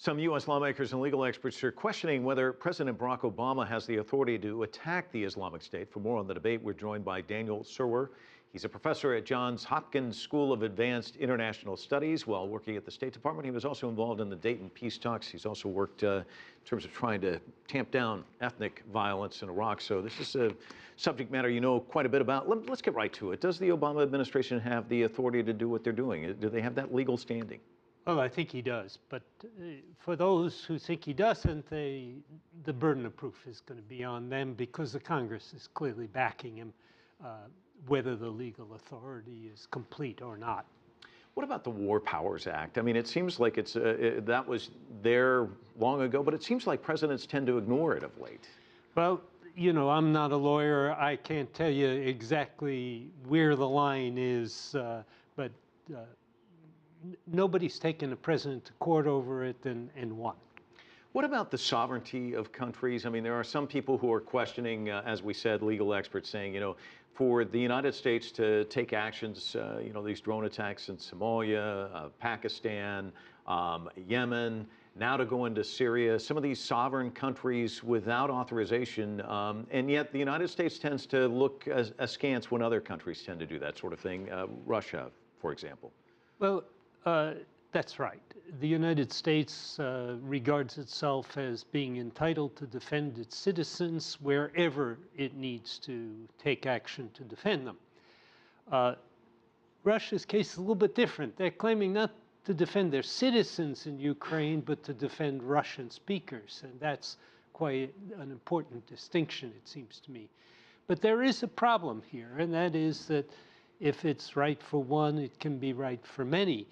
Some U.S. lawmakers and legal experts are questioning whether President Barack Obama has the authority to attack the Islamic State. For more on the debate, we're joined by Daniel Serwer. He's a professor at Johns Hopkins School of Advanced International Studies. While working at the State Department, he was also involved in the Dayton Peace Talks. He's also worked in terms of trying to tamp down ethnic violence in Iraq. So this is a subject matter you know quite a bit about. Let's get right to it. Does the Obama administration have the authority to do what they're doing? Do they have that legal standing? Well, I think he does, but for those who think he doesn't, the burden of proof is going to be on them because the Congress is clearly backing him, whether the legal authority is complete or not. What about the War Powers Act? I mean, it seems like that was there long ago, but it seems like presidents tend to ignore it of late. Well, you know, I'm not a lawyer. I can't tell you exactly where the line is, but nobody's taken a president to court over it and won. What about the sovereignty of countries? I mean, there are some people who are questioning, as we said, legal experts saying, you know, for the United States to take actions, you know, these drone attacks in Somalia, Pakistan, Yemen, now to go into Syria, some of these sovereign countries without authorization, and yet the United States tends to look askance when other countries tend to do that sort of thing, Russia, for example. Well, that's right. The United States regards itself as being entitled to defend its citizens wherever it needs to take action to defend them. Russia's case is a little bit different. They're claiming not to defend their citizens in Ukraine, but to defend Russian speakers, and that's quite an important distinction, it seems to me. But there is a problem here, and that is that if it's right for one, it can be right for many.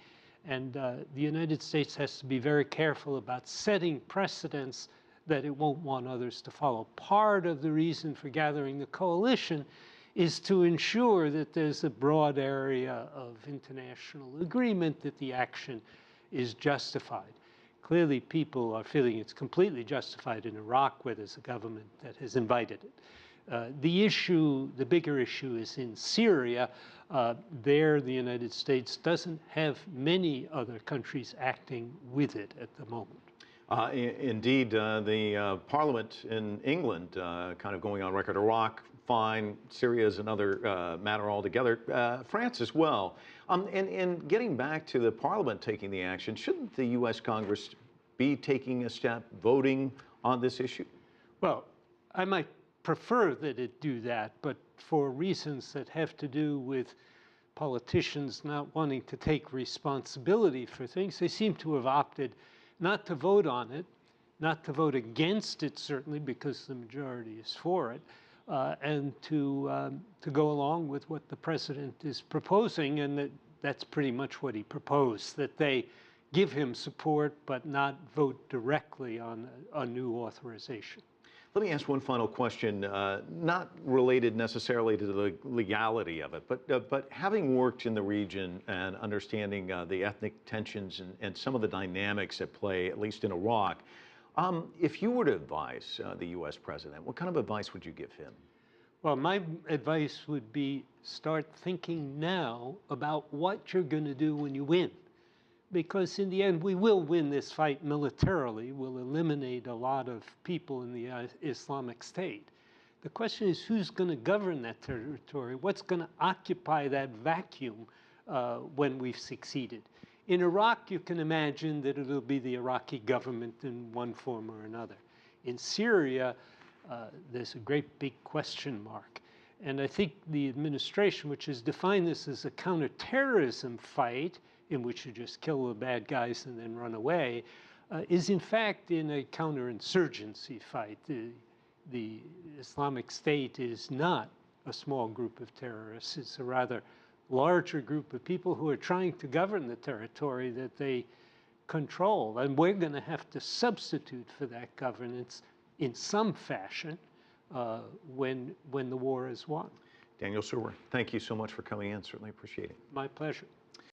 And the United States has to be very careful about setting precedents that it won't want others to follow. Part of the reason for gathering the coalition is to ensure that there's a broad area of international agreement that the action is justified. Clearly, people are feeling it's completely justified in Iraq, where there's a government that has invited it. The bigger issue is in Syria. There, the United States doesn't have many other countries acting with it at the moment. Indeed, the Parliament in England kind of going on record. Iraq, fine. Syria is another matter altogether. France as well. And getting back to the Parliament taking the action, shouldn't the U.S. Congress be taking a step, voting on this issue? Well, I might prefer that it do that, but for reasons that have to do with politicians not wanting to take responsibility for things, they seem to have opted not to vote on it, not to vote against it, certainly, because the majority is for it, and to go along with what the president is proposing, and that's pretty much what he proposed, that they give him support but not vote directly on a new authorization. Let me ask one final question, not related necessarily to the legality of it, but having worked in the region and understanding the ethnic tensions and some of the dynamics at play, at least in Iraq, if you were to advise the U.S. president, what kind of advice would you give him? Well, my advice would be start thinking now about what you're going to do when you win. Because in the end, we will win this fight militarily. We'll eliminate a lot of people in the Islamic State. The question is, who's going to govern that territory? What's going to occupy that vacuum when we've succeeded? In Iraq, you can imagine that it'll be the Iraqi government in one form or another. In Syria, there's a great big question mark. And I think the administration, which has defined this as a counterterrorism fight, in which you just kill the bad guys and then run away, is in fact in a counterinsurgency fight. The Islamic State is not a small group of terrorists. It's a rather larger group of people who are trying to govern the territory that they control. And we're going to have to substitute for that governance in some fashion when the war is won. Daniel Serwer, thank you so much for coming in. Certainly appreciate it. My pleasure.